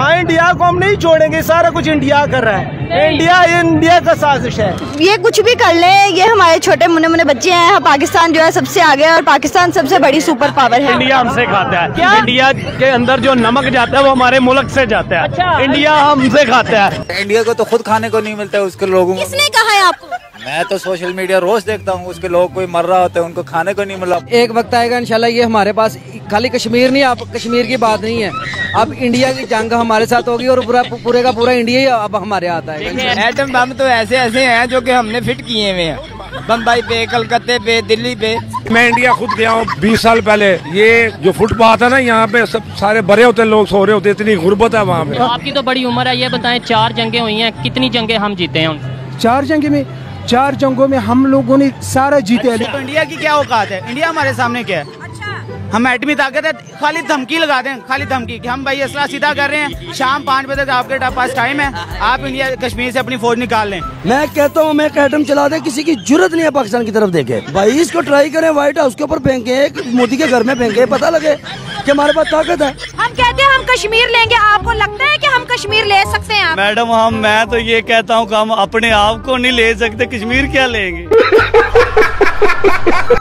हाँ, इंडिया को हम नहीं छोड़ेंगे, सारा कुछ इंडिया कर रहा है। इंडिया का साजिश है। ये कुछ भी कर ले, ये हमारे छोटे मुन्ने मुन्ने बच्चे हैं। पाकिस्तान जो है सबसे आगे और पाकिस्तान सबसे बड़ी सुपर पावर है। इंडिया हमसे खाता है। क्या? इंडिया के अंदर जो नमक जाता है वो हमारे मुल्क से जाता है। अच्छा, इंडिया हमसे खाता है। इंडिया को तो खुद खाने को नहीं मिलता है उसके लोगों को। किसने कहा है आपको? मैं तो सोशल मीडिया रोज देखता हूँ, उसके लोग कोई मर रहा होता है, उनको खाने को नहीं मिला। एक वक्त आएगा इंशाल्लाह ये हमारे पास खाली कश्मीर नहीं, अब कश्मीर की बात नहीं है, अब इंडिया की जंग हमारे साथ होगी और पूरे का पूरा इंडिया ही अब हमारे हाथ आएगा। एटम बम तो ऐसे ऐसे हैं जो कि हमने फिट किए हुए हैं, बम्बई पे, कलकत्ते पे, दिल्ली पे। मैं इंडिया खुद गया हूँ 20 साल पहले। ये जो फुटपाथ है ना, यहाँ पे सब सारे भरे होते लोग सो रहे होते, इतनी गुर्बत है वहाँ पे। आपकी तो बड़ी उम्र है, ये बताएं 4 जंगें हुई हैं, कितनी जंगें हम जीते हैं? 4 जंगों में हम लोगों ने सारा जीते हैं। तो इंडिया की क्या औकात है? इंडिया हमारे सामने क्या है? हम एटमी ताकत है, खाली धमकी लगा दें, खाली धमकी कि हम भाई असला सीधा कर रहे हैं, शाम 5 बजे तक आपके पास टाइम है, आप इंडिया कश्मीर से अपनी फौज निकाल लें। मैं कहता हूँ मैं एटम चला दे, किसी की जरूरत नहीं है पाकिस्तान की तरफ देखे। भाई इसको ट्राई करें, व्हाइट हाउस के ऊपर फेंके, मोदी के घर में फेंके, पता लगे कि हमारे पास ताकत है। हम कहते हैं हम कश्मीर लेंगे, आपको लगता है कि हम कश्मीर ले सकते हैं? मैडम मैं तो ये कहता हूँ कि हम अपने आप को नहीं ले सकते, कश्मीर क्या लेंगे।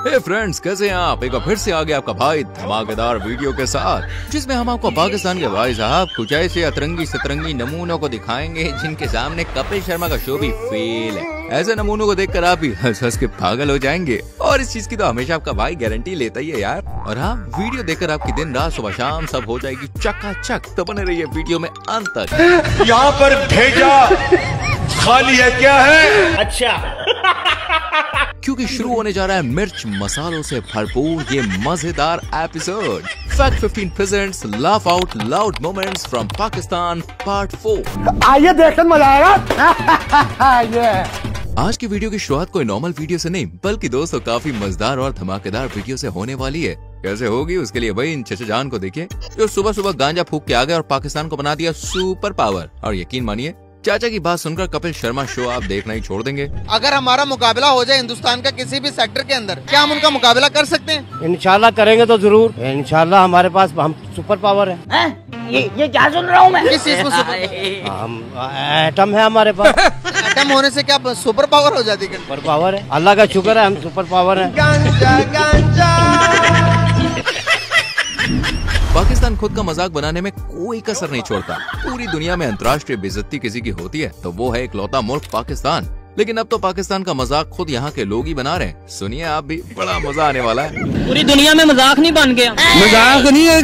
हे फ्रेंड्स, कैसे हैं आप? एक बार फिर से आ गया आपका भाई धमाकेदार वीडियो के साथ, जिसमें हम आपको पाकिस्तान के भाई साहब कुछ ऐसे अतरंगी सतरंगी नमूनों को दिखाएंगे जिनके सामने कपिल शर्मा का शो भी फेल है। ऐसे नमूनों को देखकर आप भी हंस हंस के पागल हो जाएंगे, और इस चीज की तो हमेशा आपका भाई गारंटी लेता ही है यार। और हाँ, वीडियो देखकर आपकी दिन रात सुबह शाम सब हो जाएगी चकाचक, तो बने रहिए वीडियो में अंत तक। यहाँ पर भेजा खाली है, क्या है? अच्छा, क्योंकि शुरू होने जा रहा है मिर्च मसालों से भरपूर ये मजेदार episode. Fact 15 presents laugh out loud moments from Pakistan part 4। आइए देखकर मजा आएगा। आज की वीडियो की शुरुआत कोई नॉर्मल वीडियो से नहीं, बल्कि दोस्तों काफी मजेदार और धमाकेदार वीडियो से होने वाली है। कैसे होगी उसके लिए भाई इन चचा जान को देखिए, जो सुबह सुबह गांजा फूक के आ गए और पाकिस्तान को बना दिया सुपर पावर। और यकीन मानिए, चाचा की बात सुनकर कपिल शर्मा शो आप देखना ही छोड़ देंगे। अगर हमारा मुकाबला हो जाए हिंदुस्तान का किसी भी सेक्टर के अंदर, क्या हम उनका मुकाबला कर सकते हैं? इंशाल्लाह करेंगे तो जरूर। इंशाल्लाह हमारे पास हम सुपर पावर है। ये क्या सुन रहा हूँ मैं? किस चीज में सुपर? हम एटम है हमारे पास। एटम होने से क्या सुपर पावर हो जाती है? सुपर पावर है, अल्लाह का शुक्र है, हम सुपर पावर है। पाकिस्तान खुद का मजाक बनाने में कोई कसर नहीं छोड़ता। पूरी दुनिया में अंतर्राष्ट्रीय बेइज्जती किसी की होती है तो वो है इकलौता मुल्क पाकिस्तान। लेकिन अब तो पाकिस्तान का मजाक खुद यहाँ के लोग ही बना रहे हैं। सुनिए आप भी, बड़ा मजा आने वाला है। पूरी दुनिया में मजाक नहीं बन गया। मजाक नहीं है,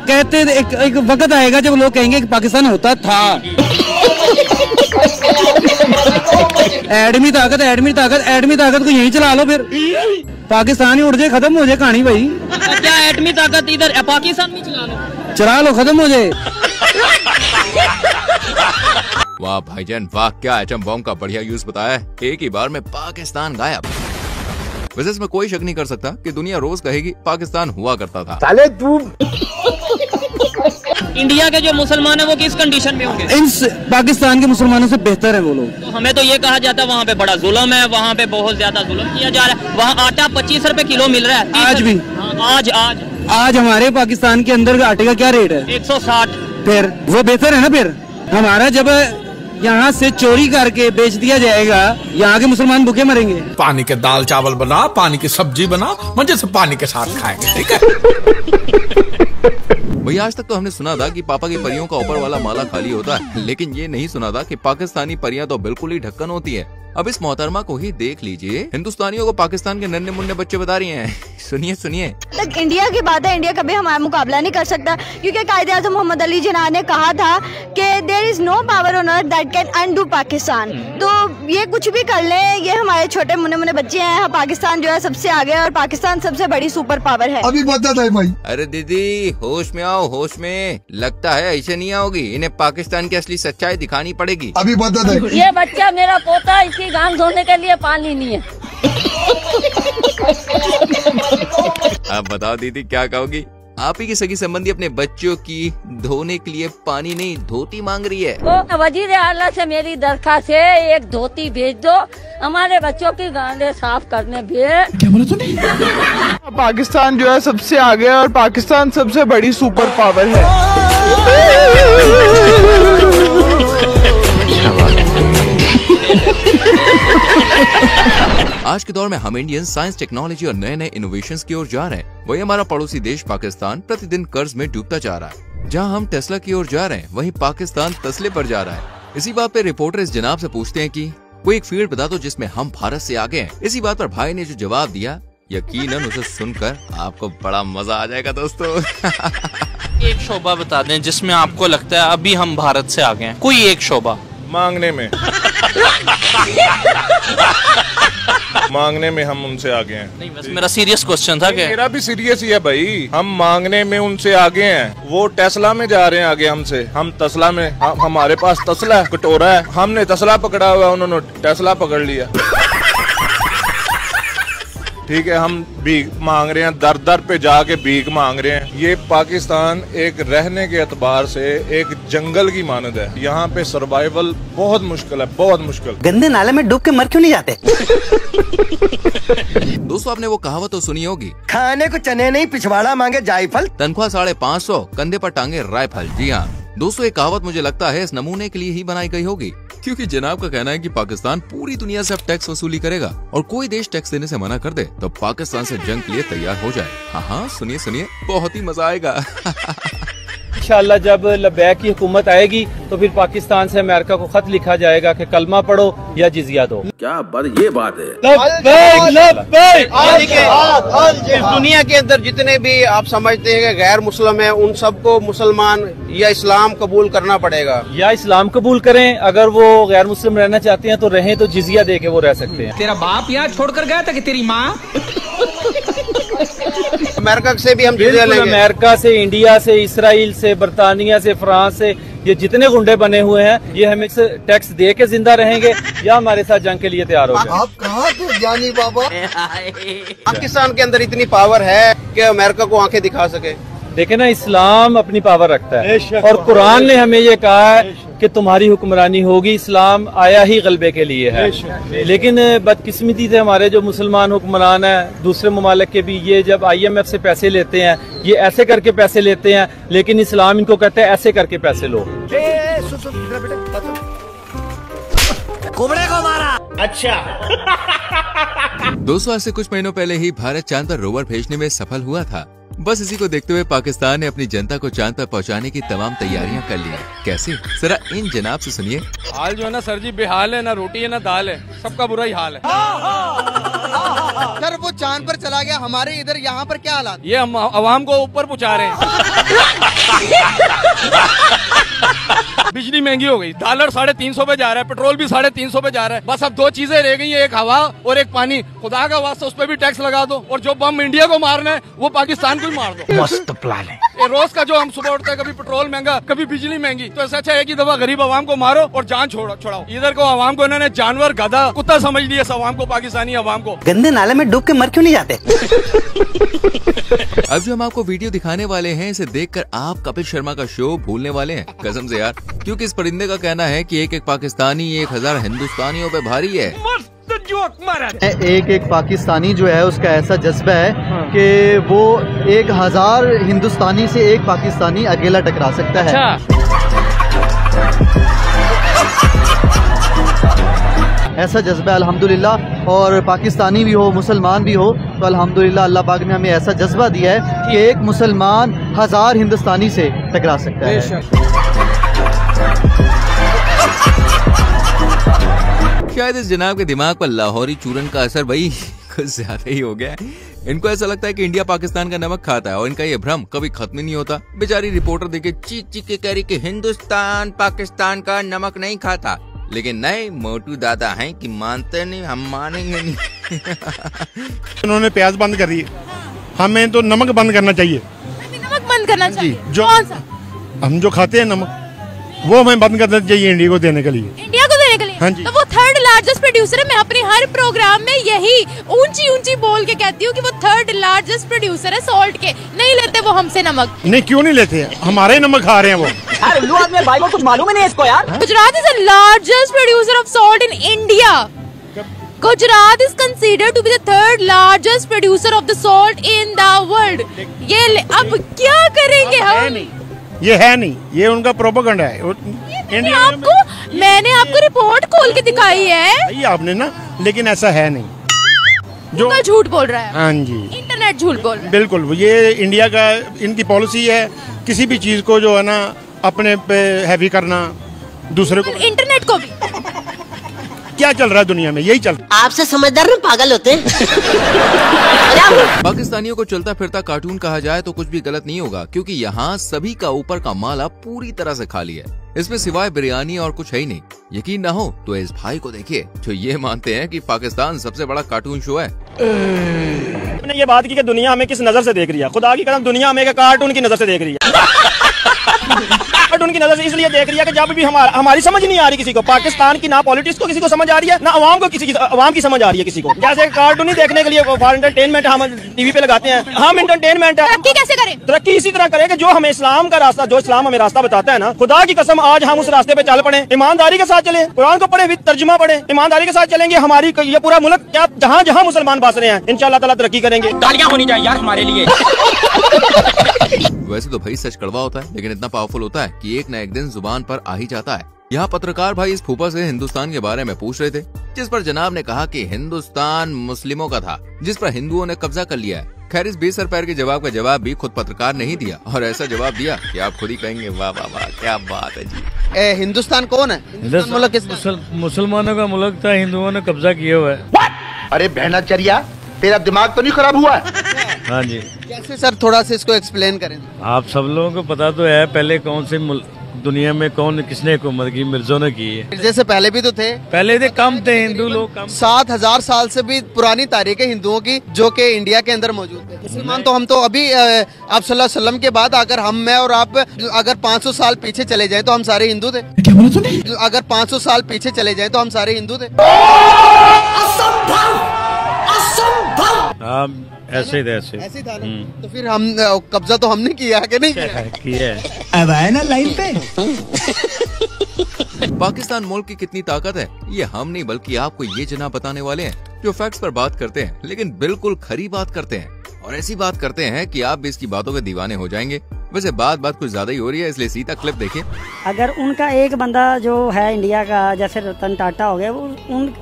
कहते एक वक्त आएगा जब लोग कहेंगे कि पाकिस्तान होता था। एडमी ताकत को यहीं चला लो, फिर पाकिस्तान ही उड़ जाए, खत्म हो जाए कहानी भाई। क्या एटमी ताकत इधर पाकिस्तान में चला लो, खत्म हो जाए। वाह भाईजान वाह, क्या एटम बम का बढ़िया यूज बताया है। एक ही बार में पाकिस्तान गायब। वैसे इसमें कोई शक नहीं कर सकता कि दुनिया रोज कहेगी पाकिस्तान हुआ करता था। साले तू इंडिया के जो मुसलमान है वो किस कंडीशन में होंगे? इन पाकिस्तान के मुसलमानों से बेहतर है वो लोग। तो हमें तो ये कहा जाता है वहाँ पे बड़ा जुल्म है, वहाँ पे बहुत ज्यादा जुल्म किया जा रहा है। वहाँ आटा 25 रुपए किलो मिल रहा है आज भी। आज हमारे पाकिस्तान के अंदर आटे का क्या रेट है? 160। फिर वो बेहतर है ना। फिर हमारा जब यहाँ से चोरी करके बेच दिया जाएगा, यहाँ के मुसलमान भूखे मरेंगे। पानी के दाल चावल बना, पानी की सब्जी बना, मजे से पानी के साथ खाएंगे, ठीक है? भैया आज तक तो हमने सुना था कि पापा की परियों का ऊपर वाला माला खाली होता है, लेकिन ये नहीं सुना था कि पाकिस्तानी परियां तो बिल्कुल ही ढक्कन होती है। अब इस मोहतरमा को ही देख लीजिए, हिंदुस्तानियों को पाकिस्तान के नन्हे मुन्ने बच्चे बता रही हैं। सुनिए सुनिए। तक इंडिया की बात है, इंडिया कभी हमारा मुकाबला नहीं कर सकता, क्योंकि कायदे-ए-आज़म मोहम्मद अली जिन्ना ने कहा था कि there is no power on earth that can undo Pakistan. तो ये कुछ भी कर ले, ये हमारे छोटे मुन्ने मुन्ने बच्चे हैं। पाकिस्तान जो है सबसे आगे और पाकिस्तान सबसे बड़ी सुपर पावर है। अभी बता दे भाई। अरे दीदी होश में आओ, होश में। लगता है ऐसे नहीं आओगी, इन्हें पाकिस्तान की असली सच्चाई दिखानी पड़ेगी। अभी बता दे। ये बच्चा मेरा पोता, इसकी गांग धोने के लिए पानी नहीं है। अब बताओ दीदी क्या कहोगी? आप ही की सगी संबंधी अपने बच्चों की धोने के लिए पानी नहीं धोती मांग रही है। तो वजीर आला से मेरी दरखास्त है, एक धोती भेज दो, हमारे बच्चों की गांडें साफ करने भेज। क्या बोला तूने? पाकिस्तान जो है सबसे आगे और पाकिस्तान सबसे बड़ी सुपर पावर है। आज के दौर में हम इंडियन साइंस, टेक्नोलॉजी और नए नए इनोवेशंस की ओर जा रहे हैं। वही हमारा पड़ोसी देश पाकिस्तान प्रतिदिन कर्ज में डूबता जा रहा है। जहां हम टेस्ला की ओर जा रहे हैं, वहीं पाकिस्तान तस्ले पर जा रहा है। इसी बात पे रिपोर्टर इस जनाब से पूछते हैं कि कोई एक फील्ड बता दो जिसमें हम भारत से आगे हैं। इसी बात पर भाई ने जो जवाब दिया, यकीनन उसे सुनकर आपको बड़ा मजा आ जाएगा दोस्तों। एक शोबा बता दें जिसमें आपको लगता है अभी हम भारत से आगे हैं, कोई एक शोबा। मांगने में मांगने में हम उनसे आगे हैं। नहीं, बस मेरा सीरियस क्वेश्चन था कि मेरा भी सीरियस ही है भाई। हम मांगने में उनसे आगे हैं। वो टेस्ला में जा रहे हैं आगे हमसे, हम तस्ला में। हमारे पास तस्ला कटोरा है, हमने तस्ला पकड़ा हुआ, उन्होंने टेस्ला पकड़ लिया। ठीक है, हम भीख मांग रहे हैं, दर दर पे जाके भीख मांग रहे हैं। ये पाकिस्तान एक रहने के एतबार से एक जंगल की मानद है। यहाँ पे सर्वाइवल बहुत मुश्किल है, बहुत मुश्किल। गंदे नाले में डूब के मर क्यों नहीं जाते? दोस्तों, आपने वो कहावत तो सुनी होगी, खाने को चने नहीं पिछवाड़ा मांगे जायफल, तनख्वाह 550, कंधे पर टांगे राइफल। जी हाँ दोस्तों, ये कहावत मुझे लगता है इस नमूने के लिए ही बनाई गई होगी, क्योंकि जनाब का कहना है कि पाकिस्तान पूरी दुनिया से अब टैक्स वसूली करेगा और कोई देश टैक्स देने से मना कर दे तो पाकिस्तान से जंग के लिए तैयार हो जाए। हाँ, सुनिए सुनिए, बहुत ही मजा आएगा। इंशाअल्लाह जब लबैक की हुकूमत आएगी तो फिर पाकिस्तान से अमेरिका को खत लिखा जाएगा कि कलमा पढ़ो या जिजिया दो। क्या बात, ये बात है। इस दुनिया के अंदर जितने भी आप समझते हैं कि गैर मुस्लिम है, उन सबको मुसलमान या इस्लाम कबूल करना पड़ेगा। या इस्लाम कबूल करें, अगर वो गैर मुस्लिम रहना चाहते हैं तो रहें, तो जिजिया दे के वो रह सकते हैं। तेरा बाप यहाँ छोड़कर गया था कि तेरी माँ? अमेरिका से भी हम जिजिया लेंगे। अमेरिका से, इंडिया से, इसराइल से, बरतानिया से, फ्रांस से, ये जितने गुंडे बने हुए हैं, ये हमें टैक्स दे के जिंदा रहेंगे या हमारे साथ जंग के लिए तैयार हो जाए। आप कहाँ थे जानी बाबा? पाकिस्तान के अंदर इतनी पावर है कि अमेरिका को आंखें दिखा सके। देखे ना, इस्लाम अपनी पावर रखता है और कुरान ने हमें ये कहा है कि तुम्हारी हुक्मरानी होगी। इस्लाम आया ही गलबे के लिए है, लेकिन बदकिस्मती से हमारे जो मुसलमान हुक्मरान हैं दूसरे ममालिक के भी, ये जब IMF से पैसे लेते हैं, ये ऐसे करके पैसे लेते हैं, लेकिन इस्लाम इनको कहते हैं ऐसे करके पैसे लो। कुबड़े को मारा। अच्छा। दोस्तों, ऐसे कुछ महीनों पहले ही भारत चांद पर रोवर भेजने में सफल हुआ था। बस इसी को देखते हुए पाकिस्तान ने अपनी जनता को चांद पर पहुंचाने की तमाम तैयारियां कर ली है। कैसे, जरा इन जनाब से सुनिए। हाल जो है ना सर जी, बेहाल है, ना रोटी है ना दाल है, सबका बुरा ही हाल है। सर वो चांद पर चला गया, हमारे इधर यहाँ पर क्या हालात? ये हम अवाम को ऊपर पहुंचा रहे हैं। बिजली महंगी हो गई, डॉलर 350 पे जा रहा है, पेट्रोल भी 350 पे जा रहा है। बस अब दो चीजें रह गई है, एक हवा और एक पानी। खुदा का वास्ता उस पर भी टैक्स लगा दो, और जो बम इंडिया को मारना है वो पाकिस्तान को ही मार दो। मस्त प्लान है। रोज का जो हम सुबह उठते हैं, कभी पेट्रोल महंगा, कभी बिजली महंगी, तो ऐसा अच्छा है कि दफा गरीब आवाम को मारो और जान छुड़ाओ। इधर को आवाम को इन्होंने जानवर, गधा, कुत्ता समझ लिया, इस आवाम को, पाकिस्तानी आवाम को। गंदे नाले में डूब के मर क्यों नहीं जाते? अब जो हम आपको वीडियो दिखाने वाले हैं, इसे देखकर आप कपिल शर्मा का शो भूलने वाले हैं, कसम से यार, क्योंकि इस परिंदे का कहना है कि एक एक पाकिस्तानी 1000 हिंदुस्तानियों पे भारी है। एक एक पाकिस्तानी जो है उसका ऐसा जज्बा है कि वो 1000 हिंदुस्तानी से एक पाकिस्तानी अकेला टकरा सकता है। ऐसा जज्बा अल्हम्दुलिल्लाह, और पाकिस्तानी भी हो, मुसलमान भी हो, तो अल्हम्दुलिल्लाह अल्लाह पाक ने हमें ऐसा जज्बा दिया है कि एक मुसलमान 1000 हिंदुस्तानी से टकरा सकता है। शायद इस जनाब के दिमाग पर लाहौरी चूरन का असर भाई कुछ ज्यादा ही हो गया है। इनको ऐसा लगता है कि इंडिया पाकिस्तान का नमक खाता है और इनका ये भ्रम कभी खत्म नहीं होता। बेचारी रिपोर्टर देखे चीख चीख के कह रही कि हिंदुस्तान पाकिस्तान का नमक नहीं खाता, लेकिन नहीं, मोटू दादा हैं कि मानते नहीं, हम मानेंगे नहीं। उन्होंने प्याज बंद कर दी, हमें तो नमक बंद करना चाहिए। नमक बंद करना चाहिए, जो हम जो खाते हैं नमक, वो हमें बंद करना चाहिए इंडिया को देने के लिए। इंडिया को देने के लिए? हाँ जी। तो वो 3rd लार्जेस्ट प्रोड्यूसर है। मैं अपने हर प्रोग्राम में यही ऊंची ऊंची बोल के कहती हूँ कि वो 3rd लार्जेस्ट प्रोड्यूसर है सॉल्ट के। नहीं लेते वो हमसे नमक। नहीं, क्यों नहीं लेते? हमारे ही नमक खा रहे हैं वो। उल्लू आदमी भाई को कुछ मालूम ही नहीं इसको यार। Gujarat is the largest producer of salt in India. Gujarat is considered to be the 3rd largest producer of the salt in the world. ये अब क्या करेंगे हम? ये है नहीं, ये उनका प्रोपेगेंडा है। इंडिया मैंने आपको रिपोर्ट खोल के दिखाई है आपने ना, लेकिन ऐसा है नहीं। गूगल झूठ बोल रहा है। हाँ जी, इंटरनेट झूठ बोल रहा है। बिल्कुल, ये इंडिया का इनकी पॉलिसी है, किसी भी चीज को जो है ना अपने पे हैवी करना, दूसरे को। इंटरनेट को भी क्या चल रहा है दुनिया में, यही चल रहा है। आपसे समझदार ना पागल होते हैं। पाकिस्तानियों को चलता फिरता कार्टून कहा जाए तो कुछ भी गलत नहीं होगा, क्योंकि यहाँ सभी का ऊपर का माला पूरी तरह से खाली है। इसमें सिवाय बिरयानी और कुछ है ही नहीं। यकीन ना हो तो इस भाई को देखिए जो ये मानते हैं कि पाकिस्तान सबसे बड़ा कार्टून शो है। आपने ये बात की कि दुनिया हमें किस नजर से देख रही है। खुदा की कसम दुनिया हमें कार्टून की नजर से देख रही है। कार्टून की नजर से इसलिए देख रही है कि जब भी हमारी समझ नहीं आ रही किसी को, पाकिस्तान की ना पॉलिटिक्स को किसी को समझ आ रही है, ना अवाम को अवाम की समझ आ रही है किसी को। जैसे कार्टून ही देखने के लिए फॉर एंटरटेनमेंट हम टीवी पे लगाते हैं, हम एंटरटेनमेंट है। तरक्की कैसे करें? तरक्की इसी तरह करें कि जो हमें इस्लाम का रास्ता, जो इस्लाम हमें रास्ता बताता है ना, खुदा की कसम आज हम उस रास्ते पे चल पड़े, ईमानदारी के साथ चले, कुरान को पढ़े, तर्जुमा पढ़े, ईमानदारी के साथ चलेंगे, हमारी ये पूरा मुल्क क्या जहाँ जहाँ मुसलमान बस रहे हैं इंशाअल्लाह ताला तरक्की करेंगे। तालियां होनी चाहिए यार हमारे लिए। वैसे तो भाई सच कड़वा होता है, लेकिन इतना पावरफुल होता है कि एक न एक दिन जुबान पर आ ही जाता है। यहाँ पत्रकार भाई इस फूफा से हिंदुस्तान के बारे में पूछ रहे थे, जिस पर जनाब ने कहा कि हिंदुस्तान मुस्लिमों का था, जिस पर हिंदुओं ने कब्जा कर लिया है। खैर इस 20 सर पैर के जवाब का जवाब भी खुद पत्रकार ने ही दिया, और ऐसा जवाब दिया कि आप खुद ही कहेंगे वाह वाह वाह क्या बात है जी। हिंदुस्तान कौन है? मुसलमानों का मुल्क था, हिंदुओं ने कब्जा किया हुआ है। अरे भैनाचर्या, तेरा दिमाग तो नहीं खराब हुआ है? हाँ जी। कैसे सर, थोड़ा सा इसको एक्सप्लेन करें। आप सब लोगों को पता तो है पहले कौन से दुनिया में किसने हुकूमत की, मिर्जों ने की है। जैसे पहले भी तो थे, पहले थे, कम थे हिंदू लोग, कम। 7000 साल से भी पुरानी तारीख है हिंदुओं की, जो कि इंडिया के अंदर मौजूद है। मुसलमान तो हम तो अभी आप सल्लल्लाहु अलैहि वसल्लम के बाद अगर हम, मैं और आप अगर 500 साल पीछे चले जाएं तो हम सारे हिंदू थे। क्या बोला तूने? अगर 500 साल पीछे चले जाएं तो हम सारे हिंदू थे। ऐसे ऐसे था ना। तो फिर हम कब्जा तो हमने किया कि नहीं किया? अब आए ना लाइन पे। पाकिस्तान मुल्क की कितनी ताकत है ये हम नहीं बल्कि आपको ये जनाब बताने वाले हैं, जो फैक्ट्स पर बात करते हैं लेकिन बिल्कुल खरी बात करते हैं, और ऐसी बात करते हैं कि आप भी इसकी बातों के दीवाने हो जाएंगे। वैसे बात कुछ ज्यादा ही हो रही है, इसलिए सीधा क्लिप देखिए। अगर उनका एक बंदा जो है इंडिया का, जैसे रतन टाटा हो गया,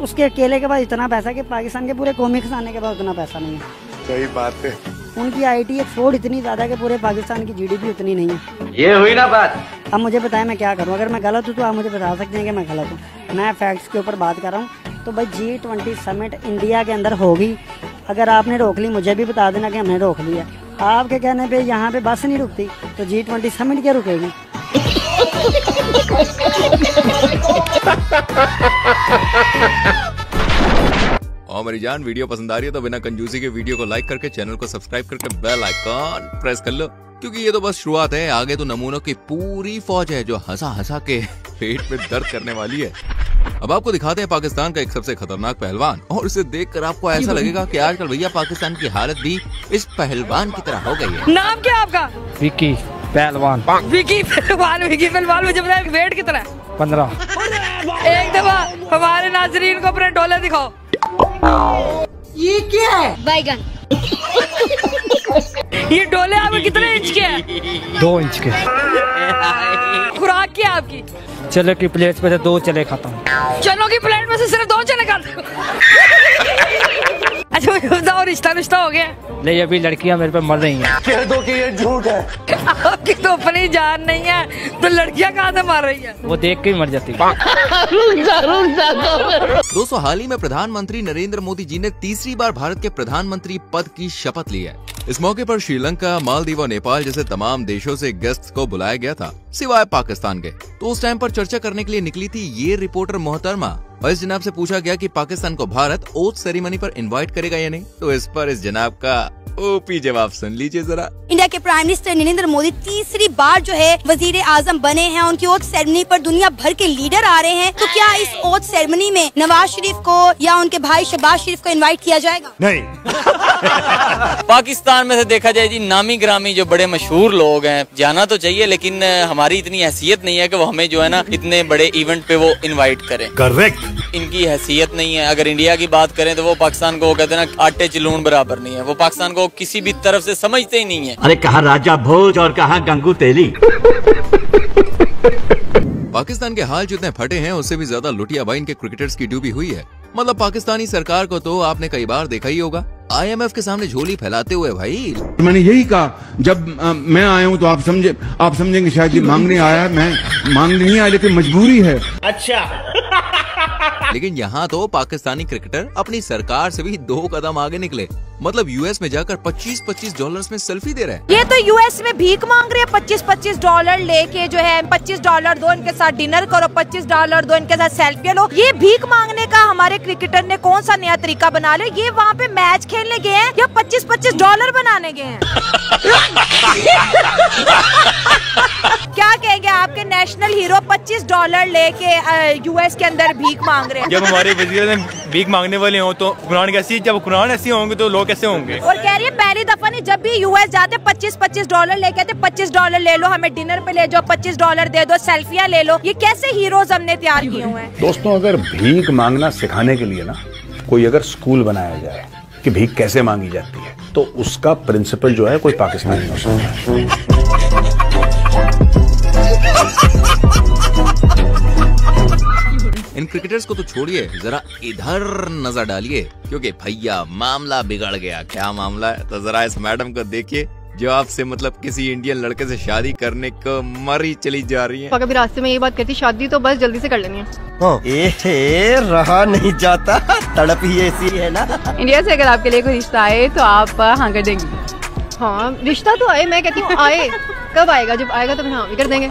उसके अकेले के पास इतना पैसा कि पाकिस्तान के पूरे कौमी खजाने के पास उतना पैसा नहीं है। सही बात है। उनकी IT एक्सपोर्ट इतनी ज्यादा है कि पूरे पाकिस्तान की GDP उतनी नहीं है। ये हुई ना बात। अब मुझे बताएं मैं क्या करूं? अगर मैं गलत हूं तो आप मुझे बता सकते हैं कि मैं गलत हूं। मैं फैक्ट्स के ऊपर बात कर रहा हूं। तो भाई G20 समिट इंडिया के अंदर होगी, अगर आपने रोक ली मुझे भी बता देना कि हमने रोक लिया। आपके कहने पे यहाँ पे बस नहीं रुकती तो G20 समिट क्या रुकेगी? और मेरी जान, वीडियो पसंद आ रही है तो बिना कंजूसी के वीडियो को लाइक करके चैनल को सब्सक्राइब करके बेल आइकॉन प्रेस कर लो, क्योंकि ये तो बस शुरुआत है। आगे तो नमूनों की पूरी फौज है जो हंसा हंसा के पेट में दर्द करने वाली है। अब आपको दिखाते हैं पाकिस्तान का एक सबसे खतरनाक पहलवान, और इसे देखकर आपको ऐसा लगेगा कि आजकल भैया पाकिस्तान की हालत भी इस पहलवान की तरह हो गई है। नाम क्या आपका? विकी पहलवान। विकी पहलवान मुझे बताया वेट कितना है? 15। एक दफा हमारे नाजरीन को अपने डोले दिखाओ। ये क्या है? बैगन। ये डोले आपके कितने इंच के हैं? 2 इंच के। खुराक क्या आपकी? चने की प्लेट पे से 2 चने खाता हूँ। चनों की प्लेट में से सिर्फ 2 चने खाते हो? अच्छा मुझे बताओ, रिश्ता हो गया? नहीं, अभी लड़कियां मेरे पे मर रही हैं। कह दो कि ये झूठ है। आपकी तो अपनी जान नहीं है तो लड़कियां कहाँ से मर रही है? वो देख के ही मर जाती है। दोस्तों, हाल ही में प्रधानमंत्री नरेंद्र मोदी जी ने तीसरी बार भारत के प्रधानमंत्री पद की शपथ ली है। इस मौके पर श्रीलंका, मालदीव और नेपाल जैसे तमाम देशों से गेस्ट्स को बुलाया गया था, सिवाय पाकिस्तान के। तो उस टाइम पर चर्चा करने के लिए निकली थी ये रिपोर्टर मोहतरमा, और इस जनाब से पूछा गया कि पाकिस्तान को भारत ओथ सेरेमनी पर इनवाइट करेगा या नहीं। तो इस पर इस जनाब का ओपी जवाब सुन लीजिए जरा। इंडिया के प्राइम मिनिस्टर नरेंद्र मोदी तीसरी बार जो है वजीर आजम बने हैं। उनकी ओथ सेरेमनी पर दुनिया भर के लीडर आ रहे हैं। तो क्या इस ओथ सेरेमनी में नवाज शरीफ को या उनके भाई शहबाज शरीफ को इनवाइट किया जाएगा? नहीं। पाकिस्तान में से देखा जाए जी, नामी ग्रामी जो बड़े मशहूर लोग हैं, जाना तो चाहिए, लेकिन हमारी इतनी हैसियत नहीं है कि वो हमें जो है ना इतने बड़े इवेंट पे वो इनवाइट करें। करेक्ट। इनकी हैसियत नहीं है। अगर इंडिया की बात करें तो वो पाकिस्तान को कहते हैं ना आटे चिलून बराबर नहीं है। वो पाकिस्तान को किसी भी तरफ से समझते ही नहीं है। अरे कहाँ राजा भोज और कहाँ गंगू तेली। पाकिस्तान के हाल जितने फटे हैं उससे भी ज्यादा लुटिया भाई इनके क्रिकेटर्स की डूबी हुई है। मतलब पाकिस्तानी सरकार को तो आपने कई बार देखा ही होगा IMF के सामने झोली फैलाते हुए भाई। मैंने यही कहा जब मैं आया हूँ तो आप समझेंगे शायद ये मांगने आया, मैं मांगने नहीं आया लेकिन मजबूरी है। अच्छा लेकिन यहाँ तो पाकिस्तानी क्रिकेटर अपनी सरकार से भी 2 कदम आगे निकले। मतलब US में जाकर $25 में सेल्फी दे रहे हैं। ये तो US में भीख मांग रहे हैं, $25 लेके जो है $25 दो, इनके साथ डिनर करो, $25 दो, इनके साथ सेल्फी लो। ये भीख मांगने का हमारे क्रिकेटर ने कौन सा नया तरीका बना लिया? ये वहाँ पे मैच खेलने गए हैं या $25 बनाने गए हैं? क्या कहेंगे आपके नेशनल हीरो $25 लेके US के अंदर भीख मांग रहे हैं? जब हमारे वजीर भीख मांगने वाले हों तो कुरान कैसी, जब कुरान ऐसी होंगे तो लोग कैसे होंगे? और कह रही है पहली दफा नहीं, जब भी US जाते $25 लेके आते, $25 ले लो, हमें डिनर पे ले जाओ, $25 दे दो, सेल्फियां ले लो। ये कैसे हीरोज हमने तैयार किए हुए हैं? दोस्तों, अगर भीख मांगना सिखाने के लिए ना कोई अगर स्कूल बनाया जाए कि भीख कैसे मांगी जाती है, तो उसका प्रिंसिपल जो है कोई पाकिस्तानी हो सकता है। इन क्रिकेटर्स को तो छोड़िए, जरा इधर नजर डालिए क्योंकि भैया मामला बिगड़ गया। क्या मामला है? तो जरा इस मैडम को देखिए जो आपसे मतलब किसी इंडियन लड़के से शादी करने को मरी चली जा रही है। कभी रास्ते में ये बात कहती शादी तो बस जल्दी से कर लेनी है। रहा नहीं जाता, तड़प ही ऐसी है ना। इंडिया से अगर आपके लिए कोई रिश्ता आए तो आप हाँ कर देंगी? हाँ, रिश्ता तो आए, मैं कहती हूँ आए। कब आएगा? जब आएगा तो फिर हाँ भी कर देंगे।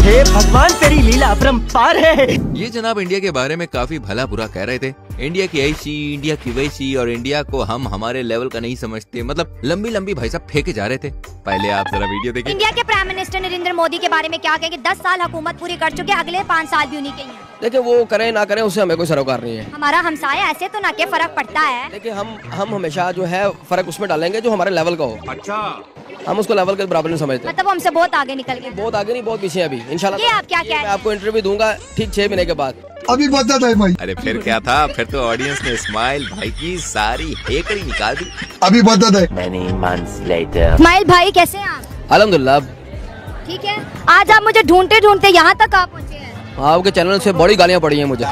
हे भगवान, तेरी लीला अपरंपार है। ये जनाब इंडिया के बारे में काफी भला बुरा कह रहे थे। इंडिया की ऐसी, इंडिया की वैसी, और इंडिया को हम हमारे लेवल का नहीं समझते। मतलब लंबी लंबी भाई साहब फेंके जा रहे थे। पहले आप जरा वीडियो देखिए। इंडिया के प्राइम मिनिस्टर नरेंद्र मोदी के बारे में क्या कहेंगे? 10 साल हुकूमत पूरी कर चुके, अगले 5 साल भी उन्हीं के हैं। देखिए, वो करें ना करें उससे हमें कोई सरोकार नहीं है। हमारा हमसाय ऐसे तो ना के फर्क पड़ता है। देखिए, हम हमेशा जो है फर्क उसमें डालेंगे जो हमारे लेवल का हो। अच्छा, हम उसको लेवल के बराबर नहीं समझते। मतलब हमसे बहुत आगे निकल गए। बहुत आगे नहीं, बहुत पीछे अभी इंशाल्लाह। ये आप क्या कह रहे हैं? मैं आपको इंटरव्यू दूंगा ठीक 6 महीने के बाद। अभी बता दे भाई। अरे फिर क्या था? फिर तो ऑडियंस ने इस्माइल भाई की सारी हेकड़ी निकाल दी। अभी बता दे। इस्माइल भाई कैसे हैं आप? अल्हम्दुलिल्लाह ठीक है। आज आप मुझे ढूंढते ढूंढते यहाँ तक आप पहुँचे हैं। आपके चैनल से बड़ी गालियाँ पड़ी हैं मुझे।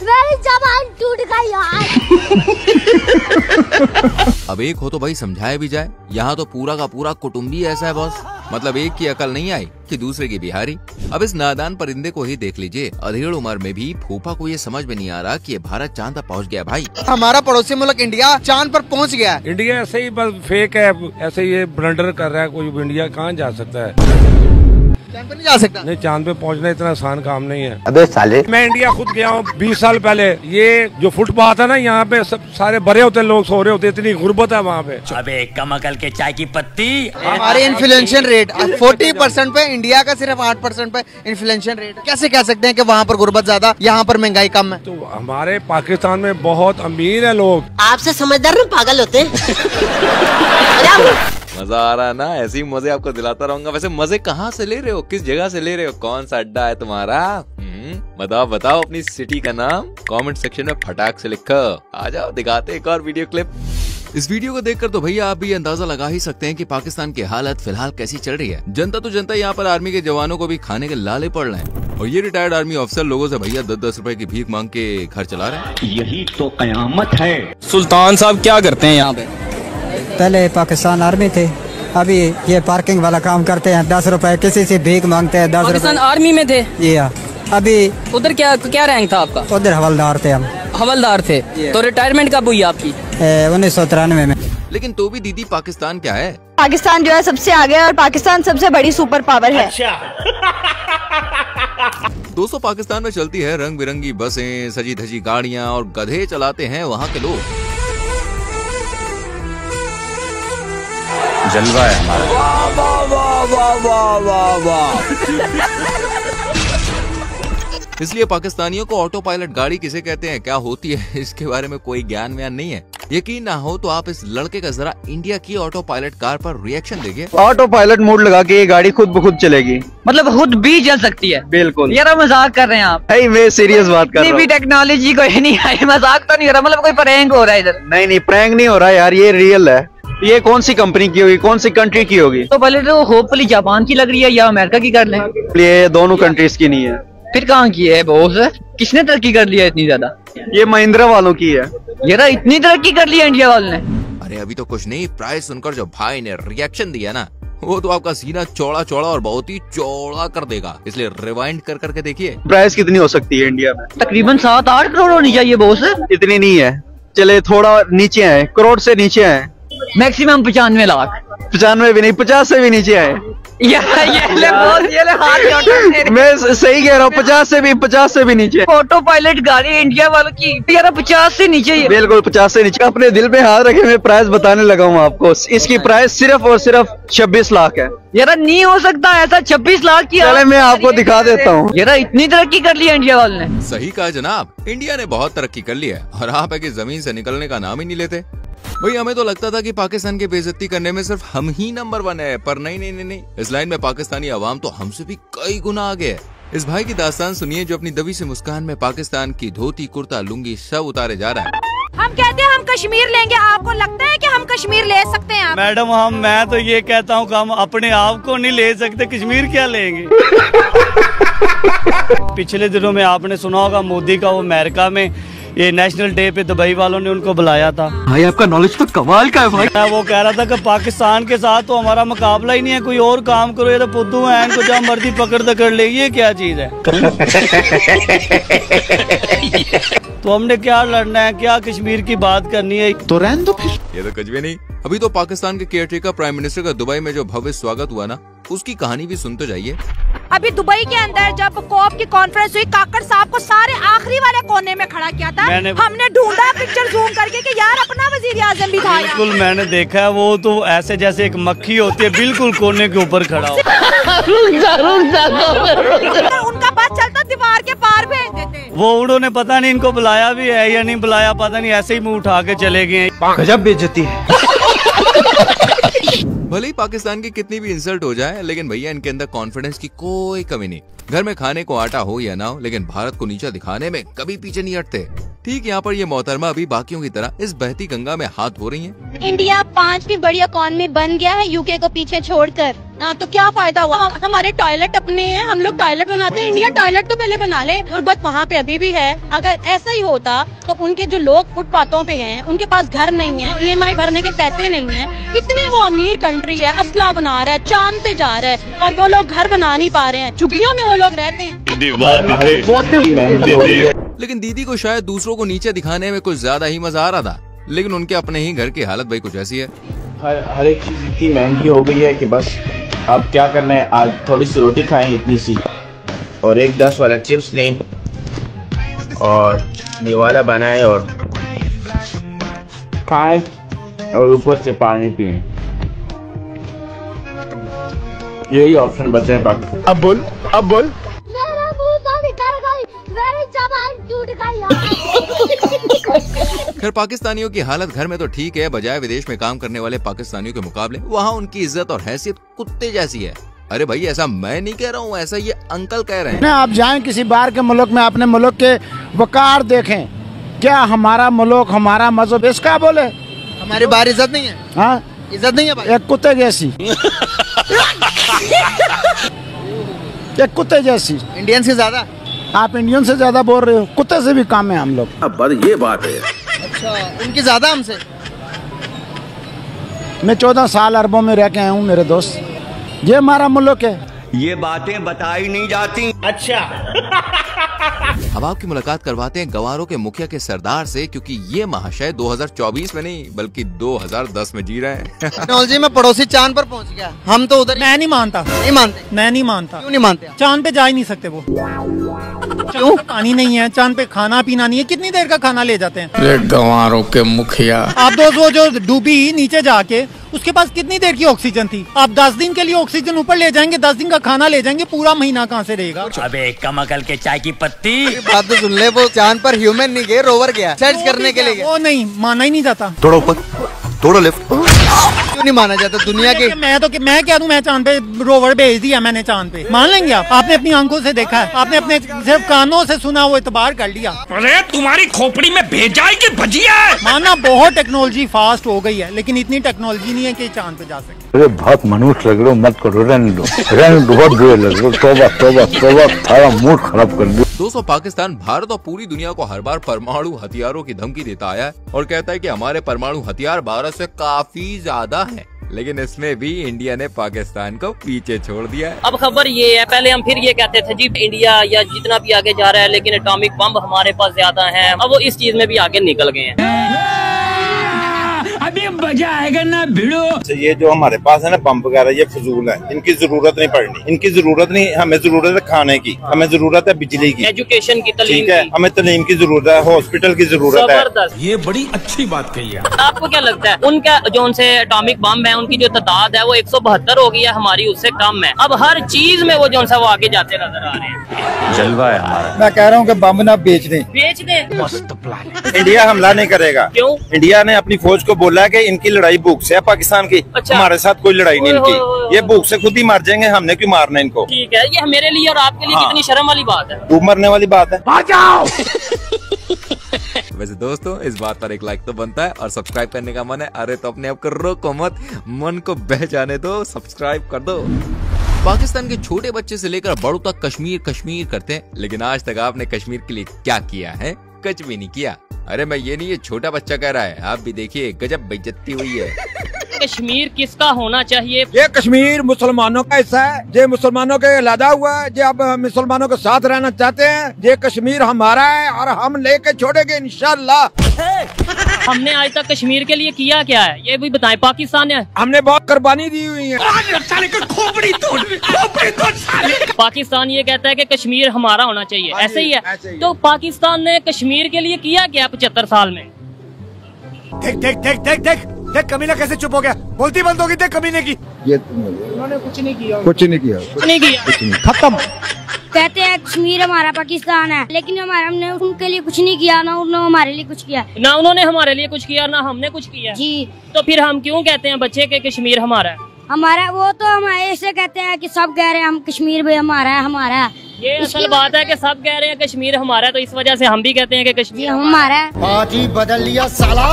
मेरी जबान टूट गई यार। अब एक हो तो भाई समझाया भी जाए। यहाँ तो पूरा का पूरा कुटुंबी ऐसा है बॉस। मतलब एक की अकल नहीं आई कि दूसरे की बिहारी। अब इस नादान परिंदे को ही देख लीजिए। अधेड़ उम्र में भी फूफा को ये समझ में नहीं आ रहा कि ये भारत चांद तक पहुँच गया। भाई, हमारा पड़ोसी मुल्क इंडिया चांद पर पहुँच गया। इंडिया ऐसे ही बस फेक है, ऐसे ये ब्लंडर कर रहा है। कोई इंडिया कहाँ जा सकता है? चांद पे नहीं जा सकता। नहीं, चांद पे पहुंचना इतना आसान काम नहीं है। अबे साले, मैं इंडिया खुद गया हूँ 20 साल पहले। ये जो फुटपाथ है ना, यहाँ पे सब सारे भरे होते, लोग सो रहे होते, इतनी गुर्बत है वहाँ पे। अबे कम अकल के चाय की पत्ती। हमारे इन्फ्लेशन रेट 40% पे, इंडिया का सिर्फ 8% पे इन्फ्लेशन रेट। कैसे कह सकते हैं कि वहाँ पर गुर्बत ज्यादा, यहाँ पर महंगाई कम है? तो हमारे पाकिस्तान में बहुत अमीर है लोग। आपसे समझदार ना पागल होते मजा आ रहा है ना? ऐसे ही मजे आपको दिलाता रहूंगा। वैसे मजे कहाँ से ले रहे हो? किस जगह से ले रहे हो? कौन सा अड्डा है तुम्हारा? बताओ अपनी सिटी का नाम कमेंट सेक्शन में फटाक से लिखो। आ जाओ, दिखाते एक और वीडियो क्लिप। इस वीडियो को देखकर तो भैया आप भी अंदाजा लगा ही सकते हैं कि पाकिस्तान की हालत फिलहाल कैसी चल रही है। जनता तो जनता, यहाँ पर आर्मी के जवानों को भी खाने के लाले पड़ रहे हैं। और ये रिटायर्ड आर्मी अफसर लोगों से भैया 10-10 रुपए की भीख मांग के घर चला रहे हैं। यही तो कयामत है। सुल्तान साहब क्या करते हैं यहाँ पे? पहले पाकिस्तान आर्मी थे, अभी ये पार्किंग वाला काम करते हैं। 10 रुपए किसी से भीख मांगते हैं। 10 रुपए। पाकिस्तान आर्मी में थे? जी हाँ। अभी उधर क्या रैंक था आपका? उधर हवलदार थे हम। हवलदार थे? तो रिटायरमेंट कब हुई आपकी? 1993 में। लेकिन तो भी दीदी, पाकिस्तान क्या है? पाकिस्तान जो है सबसे आगे है और पाकिस्तान सबसे बड़ी सुपर पावर है। दोस्तों, पाकिस्तान में चलती है रंग बिरंगी बसें, सजी धजी गाड़ियाँ और गधे चलाते हैं वहाँ के लोग। जलवा है हमारा। वाह वाह वाह वाह वाह वाह। इसलिए पाकिस्तानियों को ऑटो पायलट गाड़ी किसे कहते हैं, क्या होती है, इसके बारे में कोई ज्ञान व्यान नहीं है। यकीन ना हो तो आप इस लड़के का जरा इंडिया की ऑटो पायलट कार पर रिएक्शन देखिए। ऑटो पायलट मोड लगा के ये गाड़ी खुद ब खुद चलेगी। मतलब खुद भी चल सकती है? बिल्कुल। यार मजाक कर रहे हैं आप? मैं सीरियस बात कर रहा हूँ। टेक्नोलॉजी कोई नहीं आई, मजाक तो नहीं हो रहा, मतलब कोई प्रैंक हो रहा है इधर? नहीं, प्रैंक नहीं हो रहा यार, ये रियल है। ये कौन सी कंपनी की होगी, कौन सी कंट्री की होगी? तो पहले तो होपफुली जापान की लग रही है या अमेरिका की कर लें। ये दोनों कंट्रीज की नहीं है। फिर कहाँ की है बॉस? किसने तरक्की कर लिया इतनी ज्यादा? ये महिंद्रा वालों की है। यार इतनी तरक्की कर ली है इंडिया वालों ने? अरे अभी तो कुछ नहीं, प्राइस सुनकर जो भाई ने रिएक्शन दिया ना, वो तो आपका सीना चौड़ा चौड़ा और बहुत ही चौड़ा कर देगा, इसलिए रिवाइंड कर करके देखिए। प्राइस कितनी हो सकती है इंडिया में? तकरीबन 7-8 करोड़ होनी चाहिए बॉस। इतनी नहीं है, चले थोड़ा नीचे है, करोड़ से नीचे है। मैक्सिमम 95 लाख। 95 भी नहीं, 50 से भी नीचे है। ये ले हाथ मैं सही कह रहा हूँ, 50 से भी नीचे। ऑटो पायलट गाड़ी इंडिया वालों की यार 50 से नीचे ही। बिल्कुल 50 से नीचे। अपने दिल पे हाथ रखे मैं प्राइस बताने लगा हूँ आपको। इसकी प्राइस सिर्फ और सिर्फ 26 लाख है। यार नहीं हो सकता ऐसा, 26 लाख की। चले मैं आपको दिखा देता हूँ। यार इतनी तरक्की कर ली है इंडिया वालों ने। सही कहा जनाब, इंडिया ने बहुत तरक्की कर ली है और आप है कि जमीन से निकलने का नाम ही नहीं लेते। भाई हमें तो लगता था कि पाकिस्तान की बेइज्जती करने में सिर्फ हम ही नंबर 1 है, पर नहीं। इस लाइन में पाकिस्तानी अवाम तो हमसे भी कई गुना आगे है। इस भाई की दास्तान सुनिए जो अपनी दबी से मुस्कान में पाकिस्तान की धोती, कुर्ता, लुंगी सब उतारे जा रहा है। हम कहते हैं हम कश्मीर लेंगे, आपको लगता है कि हम कश्मीर ले सकते हैं? मैडम मैं तो ये कहता हूँ कि हम अपने आप को नहीं ले सकते, कश्मीर क्या लेंगे। पिछले दिनों में आपने सुना होगा मोदी का वो अमेरिका में ये नेशनल डे पे दुबई वालों ने उनको बुलाया था। भाई आपका नॉलेज तो कमाल का है भाई। वो कह रहा था कि पाकिस्तान के साथ तो हमारा मुकाबला ही नहीं है, कोई और काम करो, ये तो फुद्दू है, इनको जहाँ मर्जी पकड़ ले, ये क्या चीज है। तो हमने क्या लड़ना है, क्या कश्मीर की बात करनी है? तो रहने दो फिर। ये तो कुछ भी नहीं। अभी तो पाकिस्तान के केयरटेकर प्राइम मिनिस्टर का दुबई में जो भव्य स्वागत हुआ ना, उसकी कहानी भी सुन तो जाइए। अभी दुबई के अंदर जब कोप की कॉन्फ्रेंस हुई, काकड़ साहब को सारे आखिरी वाले कोने में खड़ा किया था। हमने ढूंढा पिक्चर जूम करके कि यार अपना वजीर आजम भी था। बिल्कुल मैंने देखा है, वो तो ऐसे जैसे एक मक्खी होती है, बिल्कुल कोने के ऊपर खड़ा हो। उनका बात चलता दीवार के पार भेज देते। वो उन्होंने पता नहीं इनको बुलाया भी है या नहीं बुलाया, पता नहीं, ऐसे ही मुंह उठा के चले गए। गजब बेइज्जती है। भले ही पाकिस्तान की कितनी भी इंसल्ट हो जाए, लेकिन भैया इनके अंदर कॉन्फिडेंस की कोई कमी नहीं। घर में खाने को आटा हो या ना हो, लेकिन भारत को नीचा दिखाने में कभी पीछे नहीं हटते। ठीक यहाँ पर ये मोहतरमा अभी बाकियों की तरह इस बहती गंगा में हाथ धो रही हैं। इंडिया 5वीं बड़ी इकॉनमी बन गया है यूके को पीछे छोड़कर। तो क्या फायदा हुआ? हमारे टॉयलेट अपने हैं, हम लोग टॉयलेट बनाते हैं। इंडिया टॉयलेट तो पहले बना ले। गुर्बत वहाँ पे अभी भी है। अगर ऐसा ही होता तो उनके जो लोग फुटपाथों पे हैं, उनके पास घर नहीं है, EMI भरने के पैसे नहीं है। इतनी वो अमीर कंट्री है, असला बना रहा है, चांद पे जा रहा है, और वो लोग घर बना नहीं पा रहे हैं। झुग्गियों में वो लोग रहते हैं। लेकिन दीदी को शायद दूसरों को नीचे दिखाने में कुछ ज्यादा ही मजा आ रहा था, लेकिन उनके अपने ही घर की हालत भाई कुछ ऐसी है। हर एक चीज इतनी महंगी हो गई है कि बस अब क्या करना है, आज थोड़ी सी रोटी खाएं इतनी सी, और एक 10 वाला चिप्स लें और निवाला बनाए और खाएं और ऊपर से पानी पिए। यही ऑप्शन बचे हैं बाकी। अब बोल खैर पाकिस्तानियों की हालत घर में तो ठीक है, बजाय विदेश में काम करने वाले पाकिस्तानियों के मुकाबले वहाँ उनकी इज्जत और हैसियत कुत्ते जैसी है। अरे भाई ऐसा मैं नहीं कह रहा हूँ, ऐसा ये अंकल कह रहे हैं। आप जाएं किसी बाहर के मुल्क में, अपने मुल्क के वकार देखें। क्या हमारा मुल्क, हमारा मजहब इसका बोले? हमारी बाहर इज्जत नहीं है। हाँ इज्जत नहीं है भाई। एक कुत्ते जैसी एक कुत्ते जैसी। इंडियन से ज्यादा आप इंडियन से ज्यादा बोल रहे हो, कुत्ते से भी कम है हम लोग। अब ये बात है। अच्छा उनकी ज्यादा हमसे। मैं 14 साल अरबों में रह के आया हूँ मेरे दोस्त। ये हमारा मुल्क है। ये बातें बताई नहीं जाती। अच्छा अब आपकी मुलाकात करवाते हैं गवारों के मुखिया के सरदार से, क्योंकि ये महाशय 2024 में नहीं बल्कि 2010 में जी रहे हैं। टेक्नोलॉजी में पड़ोसी चांद पर पहुंच गया, हम तो उधर। मैं नहीं मानता। नहीं मानते? मैं नहीं मानता। क्यों नहीं मानते? चांद पे जा ही नहीं सकते वो। क्यों? पानी नहीं है चांद पे, खाना पीना नहीं है, कितनी देर का खाना ले जाते हैं? गंवारों के मुखिया। आप दोस्त वो जो डूबी नीचे जाके, उसके पास कितनी देर की ऑक्सीजन थी? आप 10 दिन के लिए ऑक्सीजन ऊपर ले जाएंगे, 10 दिन का खाना ले जाएंगे, पूरा महीना कहाँ से रहेगा? अबे कमकल के चाय की पत्ती। बात तो सुन ले, वो चांद पर ह्यूमन नहीं गए, रोवर गया सर्च करने के लिए। वो नहीं माना ही नहीं जाता। थोड़ा ऊपर, थोड़ा लेफ्ट। क्यों नहीं माना जाता दुनिया के? मैं क्या दूं, मैं चांद पे रोवर भेज दिया मैंने चांद पे, मान लेंगे आप? आपने अपनी आंखों से देखा है, आपने अपने सिर्फ कानों से सुना, वो इतबार कर लिया। अरे तुम्हारी खोपड़ी में भेजा है कि भजिया है? माना बहुत टेक्नोलॉजी फास्ट हो गई है, लेकिन इतनी टेक्नोलॉजी नहीं है कि चांद पे जा सके। अरे बहुत मनुष्य लग रहे हो, मत करो, रहने दो, बहुत बुरे लग रहे हो। तौबा तौबा तौबा, सारा मूड खराब कर दिया। दोस्तों, पाकिस्तान भारत और पूरी दुनिया को हर बार परमाणु हथियारों की धमकी देता आया है और कहता है कि हमारे परमाणु हथियार भारत से काफी ज्यादा हैं। लेकिन इसमें भी इंडिया ने पाकिस्तान को पीछे छोड़ दिया है। अब खबर ये है, पहले हम फिर ये कहते थे जी इंडिया या जितना भी आगे जा रहा है, लेकिन एटॉमिक बम हमारे पास ज्यादा है। अब वो इस चीज में भी आगे निकल गए हैं। अभी मजा आएगा ना भिड़ो। ये जो हमारे पास है ना बम वगैरह, ये फजूल है, इनकी जरूरत नहीं पड़नी, इनकी जरूरत नहीं। हमें जरूरत है खाने की, हमें जरूरत है बिजली की, एजुकेशन की, तालीम ठीक है, हमें तालीम की जरूरत है, हॉस्पिटल की जरूरत है। ये बड़ी अच्छी बात कही है। आपको क्या लगता है उनका जो उनसे एटॉमिक बम है, उनकी जो तादाद है वो 172 हो गई है, हमारी उससे कम है। अब हर चीज में वो जो वो आगे जाते नजर आ रहे हैं। जलवा है हमारा। मैं कह रहा हूँ कि बम ना बेच दें। बेच दें। मस्त प्लान। इंडिया हमला नहीं करेगा। क्यों? इंडिया ने अपनी फौज को बोला है कि इनकी लड़ाई भूख से है पाकिस्तान की। अच्छा। हमारे साथ कोई लड़ाई नहीं इनकी, ये भूख से खुद ही मर जाएंगे, हमने क्यों मारना इनको? ठीक है, ये मेरे लिए और आपके लिए कितनी शर्म वाली बात है। खूब मरने वाली बात है। वैसे दोस्तों, इस बात पर एक लाइक तो बनता है और सब्सक्राइब करने का मन है, अरे तो अपने आप करो को मत, मन को बह जाने दो, सब्सक्राइब कर दो। पाकिस्तान के छोटे बच्चे से लेकर बड़ों तक कश्मीर कश्मीर करते हैं, लेकिन आज तक आपने कश्मीर के लिए क्या किया है? कुछ भी नहीं किया। अरे मैं ये नहीं, ये छोटा बच्चा कह रहा है, आप भी देखिए, गजब बेइज्जती हुई है। कश्मीर किसका होना चाहिए? ये कश्मीर मुसलमानों का हिस्सा है, ये मुसलमानों के अलहदा हुआ है, ये अब मुसलमानों के साथ रहना चाहते हैं। ये कश्मीर हमारा है और हम लेके छोड़ेंगे इंशाल्लाह। हमने आज तक कश्मीर के लिए किया क्या है, ये भी बताएं। पाकिस्तान है, हमने बहुत कुर्बानी दी हुई है। पाकिस्तान ये कहता है कि कश्मीर हमारा होना चाहिए, ऐसे ही है। तो पाकिस्तान ने कश्मीर के लिए किया क्या 75 साल में? देख देख देख देख देख देख, कमीना कैसे चुप हो गया, बोलती बंद होगी। देख कमीने की, ये उन्होंने कुछ नहीं किया, कुछ नहीं किया, कुछ नहीं किया, खत्म। कहते हैं कश्मीर हमारा पाकिस्तान है, लेकिन हमने उनके लिए कुछ नहीं किया, ना उन्होंने हमारे लिए कुछ किया। ना उन्होंने हमारे लिए कुछ किया, ना हमने कुछ किया जी। तो फिर हम क्यों कहते हैं बच्चे के कश्मीर हमारा है? हमारा वो तो हम ऐसे कहते हैं कि सब कह रहे हैं हम कश्मीर भी हमारा है, हमारा है। ये असल बात है कि सब कह रहे हैं कश्मीर हमारा है, तो इस वजह से हम भी कहते हैं कि कश्मीर हमारा है। पार्टी बदल लिया साला।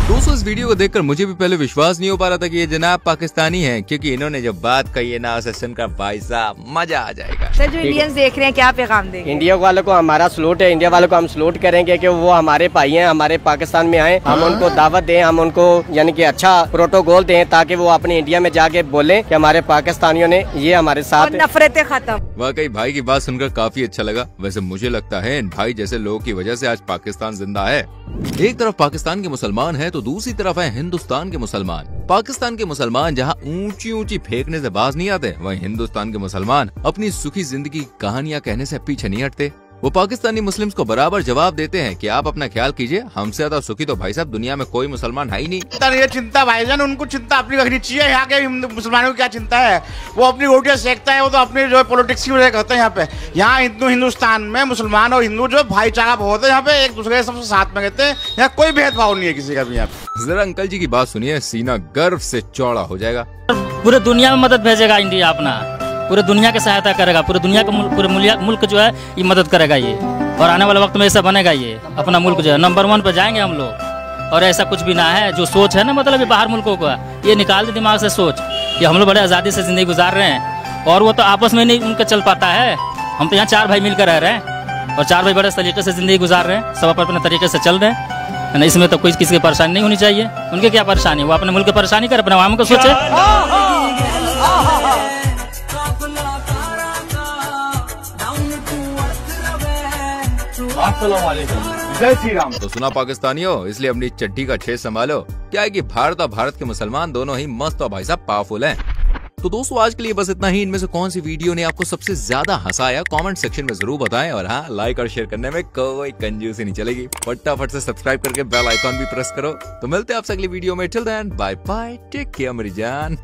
दोस्तों, इस वीडियो को देखकर मुझे भी पहले विश्वास नहीं हो पा रहा था कि ये जनाब पाकिस्तानी हैं, क्योंकि इन्होंने जब बात कही है ना, उसे सुनकर भाई साहब मजा आ जाएगा। सर, जो इंडियंस देख रहे हैं क्या पैगाम देंगे? इंडिया वालों को हमारा सलूट है, इंडिया वालों को हम सलूट करेंगे कि वो हमारे भाई हैं, हमारे पाकिस्तान में आए, हम उनको दावत दें, हम उनको यानी कि अच्छा प्रोटोकॉल दें, ताकि वो अपने इंडिया में जाके बोले कि हमारे पाकिस्तानियों ने ये हमारे साथ नफरतें खत्म। वाकई भाई की बात सुनकर काफी अच्छा लगा। वैसे मुझे लगता है इन भाई जैसे लोगों की वजह से आज पाकिस्तान जिंदा है। एक तरफ पाकिस्तान के मुसलमान हैं, तो दूसरी तरफ है हिंदुस्तान के मुसलमान। पाकिस्तान के मुसलमान जहां ऊंची ऊंची फेंकने से बाज नहीं आते, वहीं हिंदुस्तान के मुसलमान अपनी सुखी जिंदगी की कहानियां कहने से पीछे नहीं हटते। वो पाकिस्तानी मुस्लिम्स को बराबर जवाब देते हैं कि आप अपना ख्याल कीजिए, हमसे ज्यादा सुखी तो भाई साहब दुनिया में कोई मुसलमान है ही नहीं। ये चिंता भाईजान, उनको चिंता अपनी रखनी चाहिए। यहाँ के मुसलमानों की क्या चिंता है, वो अपनी रोटियां सेकता है, वो तो अपने जो पॉलिटिक्स की वजह करते हैं। यहाँ पे यहाँ हिंदुस्तान में मुसलमान और हिंदू जो भाईचारा बहुत है, यहाँ पे एक दूसरे के सबसे साथ में रहते हैं, यहाँ कोई भेदभाव नहीं है किसी का भी। यहाँ पे जरा अंकल जी की बात सुनिए, सीना गर्व से चौड़ा हो जाएगा। पूरे दुनिया में मदद भेजेगा इंडिया, अपना पूरे दुनिया की सहायता करेगा, पूरे दुनिया का पूरे मुल्क जो है ये मदद करेगा ये, और आने वाले वक्त में ऐसा बनेगा ये, अपना मुल्क जो है नंबर 1 पे जाएंगे हम लोग। और ऐसा कुछ भी ना है, जो सोच है ना मतलब ये बाहर मुल्कों का, ये निकाल दे दिमाग से सोच। ये हम लोग बड़े आज़ादी से जिंदगी गुजार रहे हैं, और वो तो आपस में नहीं उनका चल पाता है। हम तो यहाँ 4 भाई मिलकर रह रहे हैं, और 4 भाई बड़े तरीके से जिंदगी गुजार रहे हैं, सब अपने तरीके से चल रहे हैं। इसमें तो कोई किसी की परेशानी नहीं होनी चाहिए। उनके क्या परेशानी, वो अपने मुल्क की परेशानी कर, अपने आवाम को सोचे। जय श्री राम। तो सुना पाकिस्तानियों, इसलिए अपनी चड्डी का छेद संभालो। क्या है कि भारत और भारत के मुसलमान दोनों ही मस्त और भाई साहब पावरफुल हैं। तो दोस्तों, आज के लिए बस इतना ही। इनमें से कौन सी वीडियो ने आपको सबसे ज्यादा हंसाया, कमेंट सेक्शन में जरूर बताएं। और हाँ, लाइक और शेयर करने में कोई कंजूसी नहीं चलेगी। फटाफट से सब्सक्राइब करके बेल आइकॉन भी प्रेस करो। तो मिलते हैं आपसे अगली वीडियो में। Till then bye bye, take care मेरी जान।